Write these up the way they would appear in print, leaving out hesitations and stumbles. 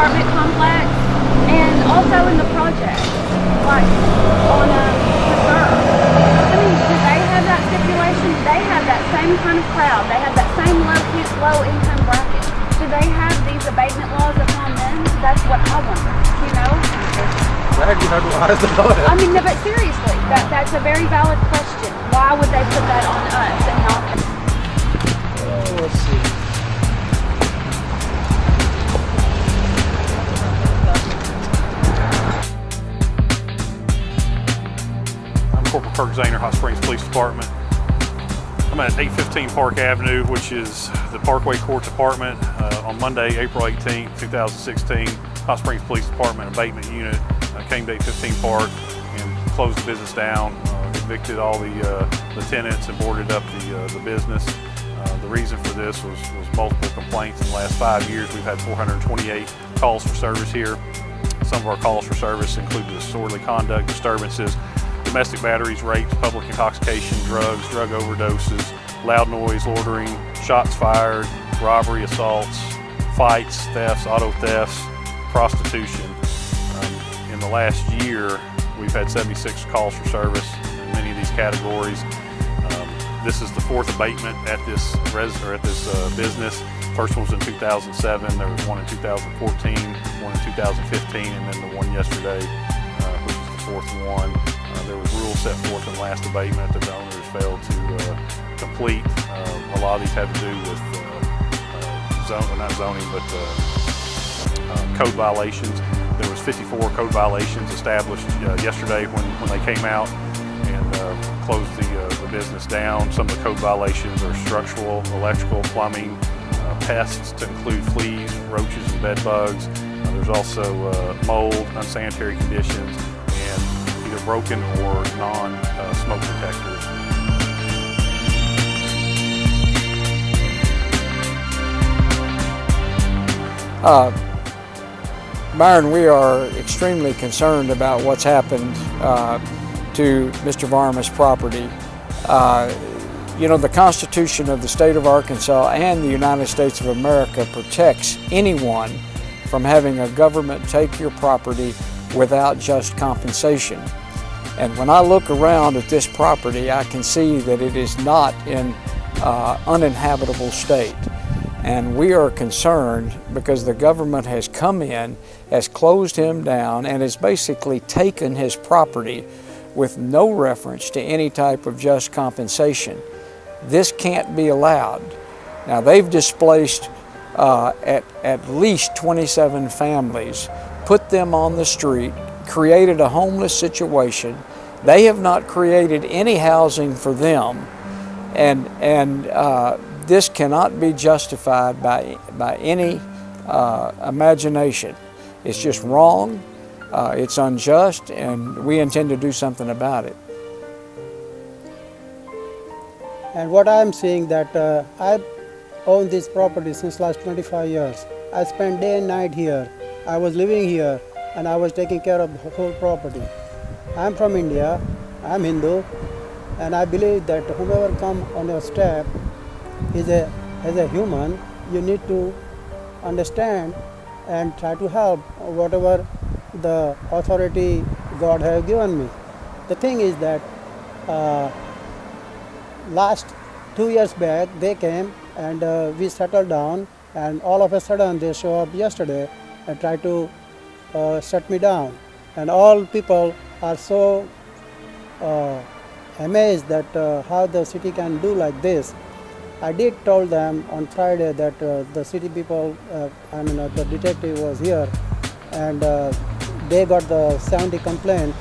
apartment complex and also in the project, like on a reserve. I mean, do they have that stipulation? Do they have that same kind of crowd? They have that same low income bracket. Do they have these abatement laws upon them? That's what I wonder, you know? Glad you heard what I was about it. I mean, no, but seriously, that's a very valid question. Why would they put that on us and not them? Let's see. I'm Corporal Kirk Zahner, Hot Springs Police Department. I'm at 815 Park Avenue, which is the Parkway Court Department. On Monday, April 18, 2016, Hot Springs Police Department abatement unit came to 815 Park and closed the business down, evicted all the tenants and boarded up the business. The reason for this was multiple complaints. In the last 5 years, we've had 428 calls for service here. Some of our calls for service included disorderly conduct, disturbances, domestic batteries, rapes, public intoxication, drugs, drug overdoses, loud noise, loitering, shots fired, robbery, assaults, fights, thefts, auto thefts, prostitution. In the last year, we've had 76 calls for service in many of these categories. This is the fourth abatement at this business. First one was in 2007. There was one in 2014, one in 2015, and then the one yesterday, which is the fourth one. There was rules set forth in the last abatement that the owners failed to complete. A lot of these had to do with code violations. There was 54 code violations established yesterday when they came out and closed the business down. Some of the code violations are structural, electrical, plumbing, pests to include fleas, roaches, and bed bugs. There's also mold, unsanitary conditions, and either broken or non-smoke detectors. Byron, we are extremely concerned about what's happened to Mr. Varma's property. You know, the Constitution of the state of Arkansas and the United States of America protects anyone from having a government take your property without just compensation. And when I look around at this property, I can see that it is not in uninhabitable state. And we are concerned because the government has come in, has closed him down, and has basically taken his property with no reference to any type of just compensation. This can't be allowed. Now, they've displaced at least 27 families, put them on the street, created a homeless situation. They have not created any housing for them, and this cannot be justified by any imagination. It's just wrong, it's unjust, and we intend to do something about it. And what I'm seeing that I own this property since last 25 years. I spend day and night here. I was living here and I was taking care of the whole property. I'm from India, I'm Hindu, and I believe that whomever come on your step as a human, you need to understand and try to help whatever the authority God has given me. The thing is that last 2 years back they came and we settled down, and all of a sudden they show up yesterday and try to shut me down. And all people are so amazed that how the city can do like this. I did told them on Friday that the city people, the detective was here, and they got the 70 complaint.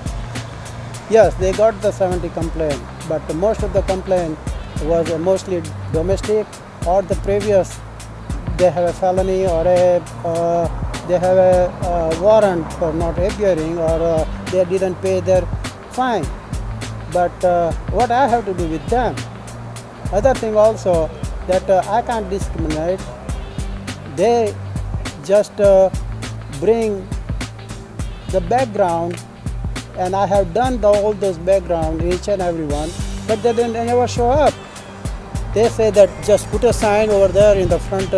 Yes, they got the 70 complaint, but most of the complaint was mostly domestic, or the previous they have a felony, or they have a warrant for not appearing, or they didn't pay their fine. But what I have to do with them? Other thing also, that I can't discriminate. They just bring the background, and I have done all those background, each and every one, but they didn't never show up. They say that just put a sign over there in the front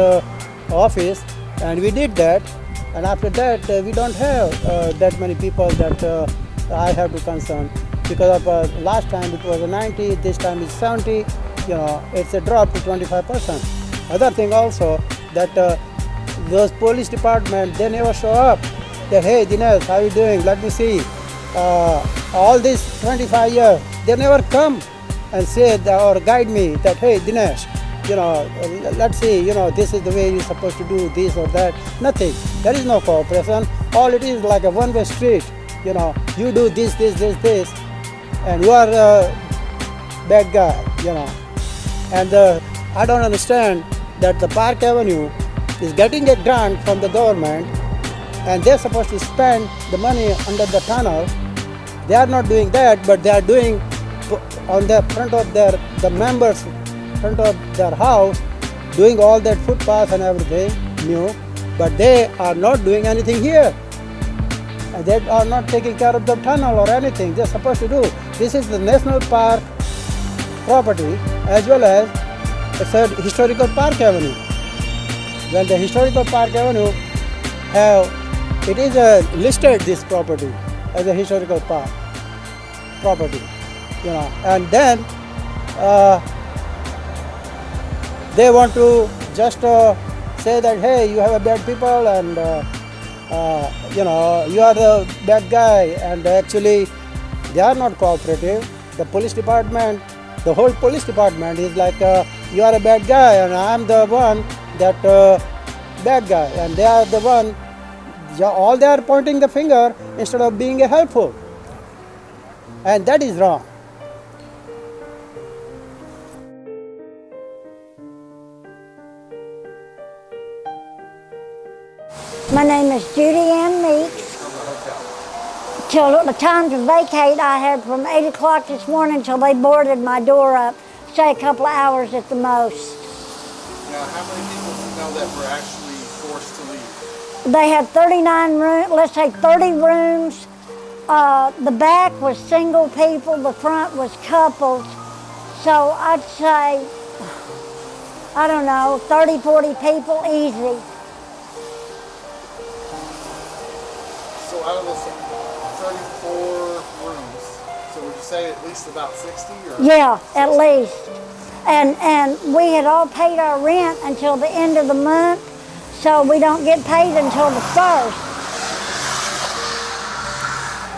office, and we did that, And after that, we don't have that many people that I have to concern, because of last time it was a 90, this time it's 70. You know, it's a drop to 25%. Other thing also that those police department, they never show up. They, hey Dinesh, how you doing? Let me see. All these 25 years, they never come and say or guide me that, hey Dinesh, you know, let's see, you know, this is the way you're supposed to do this or that. Nothing. There is no cooperation. All it is like a one-way street. You know, you do this, and you are a bad guy, you know. And I don't understand that the Park Avenue is getting a grant from the government, and they're supposed to spend the money under the tunnel. They are not doing that, but they are doing on the front of the members' front of their house, doing all that footpath and everything new, but they are not doing anything here. And they are not taking care of the tunnel or anything they're supposed to do. This is the national park property as well as it's a historical park avenue. When the historical park avenue it is listed this property as a historical park property, you know, and then they want to just say that, hey, you have a bad people and you know, you are the bad guy, and actually they are not cooperative. The police department, the whole police department is like, you are a bad guy and I am the one that bad guy, and they are the one, all they are pointing the finger instead of being helpful, and that is wrong. My name is Judy Ann Meeks. Till the time to vacate, I had from 8 o'clock this morning till they boarded my door up. Stay a couple of hours at the most. Now, how many people do you know that were actually forced to leave? They had 39 rooms, let's say 30 rooms. The back was single people, the front was couples. So I'd say, I don't know, 30, 40 people easy. So out of those 34 rooms, so would you say at least about 60? Or Yeah, at least. And we had all paid our rent until the end of the month, so we don't get paid until the 1st.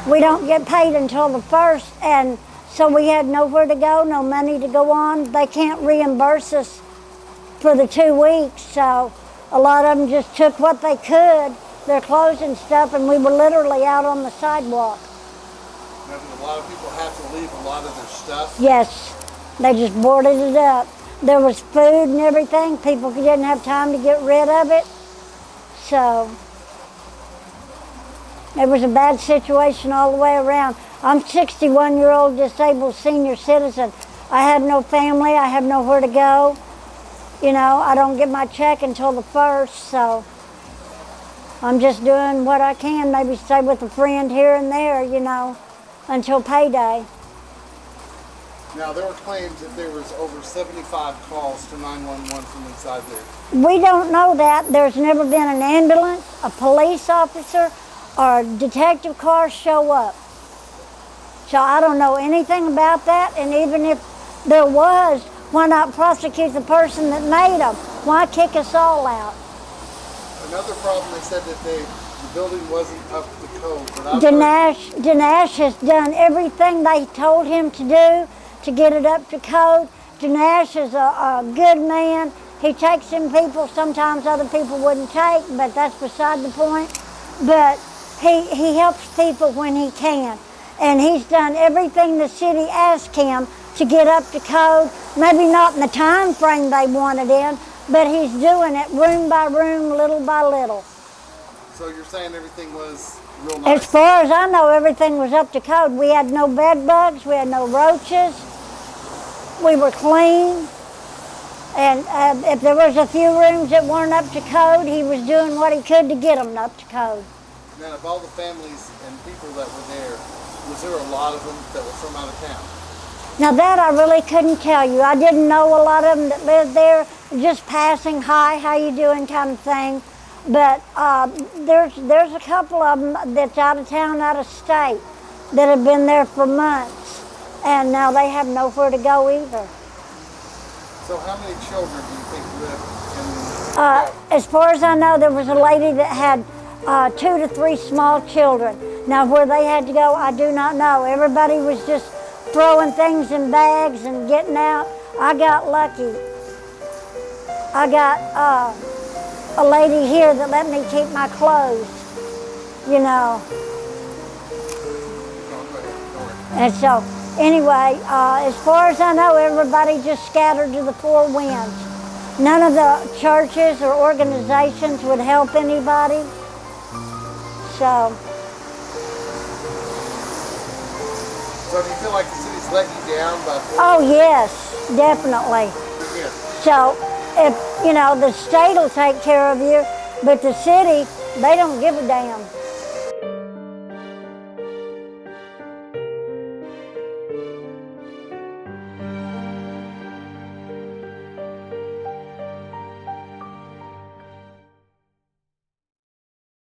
We don't get paid until the 1st, and so we had nowhere to go, no money to go on. They can't reimburse us for the 2 weeks, so a lot of them just took what they could, their clothes and stuff, and we were literally out on the sidewalk. Now, did a lot of people have to leave a lot of their stuff? Yes, they just boarded it up. There was food and everything. People didn't have time to get rid of it. So it was a bad situation all the way around. I'm 61-year-old disabled senior citizen. I have no family. I have nowhere to go. You know, I don't get my check until the 1st, so I'm just doing what I can, maybe stay with a friend here and there, you know, until payday. Now, there were claims that there was over 75 calls to 911 from inside there. We don't know that. There's never been an ambulance, a police officer, or a detective car show up. So I don't know anything about that, and even if there was, why not prosecute the person that made them? Why kick us all out? Another problem, they said that the building wasn't up to code. But Dinesh has done everything they told him to do to get it up to code. Dinesh is a good man. He takes in people sometimes other people wouldn't take, but that's beside the point. But he helps people when he can. And he's done everything the city asked him to get up to code, maybe not in the time frame they wanted in, but he's doing it room by room, little by little. So you're saying everything was real nice? As far as I know, everything was up to code. We had no bed bugs, we had no roaches, we were clean. And if there was a few rooms that weren't up to code, he was doing what he could to get them up to code. Now, of all the families and people that were there, was there a lot of them that were from out of town? Now that I really couldn't tell you. I didn't know a lot of them that lived there, just passing, hi, how you doing kind of thing. But there's a couple of them that's out of town, out of state, that have been there for months, and now they have nowhere to go either. So how many children do you think live in? As far as I know, there was a lady that had 2 to 3 small children. Now, where they had to go, I do not know. Everybody was just throwing things in bags and getting out. I got lucky. I got a lady here that let me keep my clothes, you know. And so, anyway, as far as I know, everybody just scattered to the 4 winds. None of the churches or organizations would help anybody. So do you feel like the city's let you down by? oh yes, definitely. Yeah. So if, you know, the state will take care of you, but the city, they don't give a damn.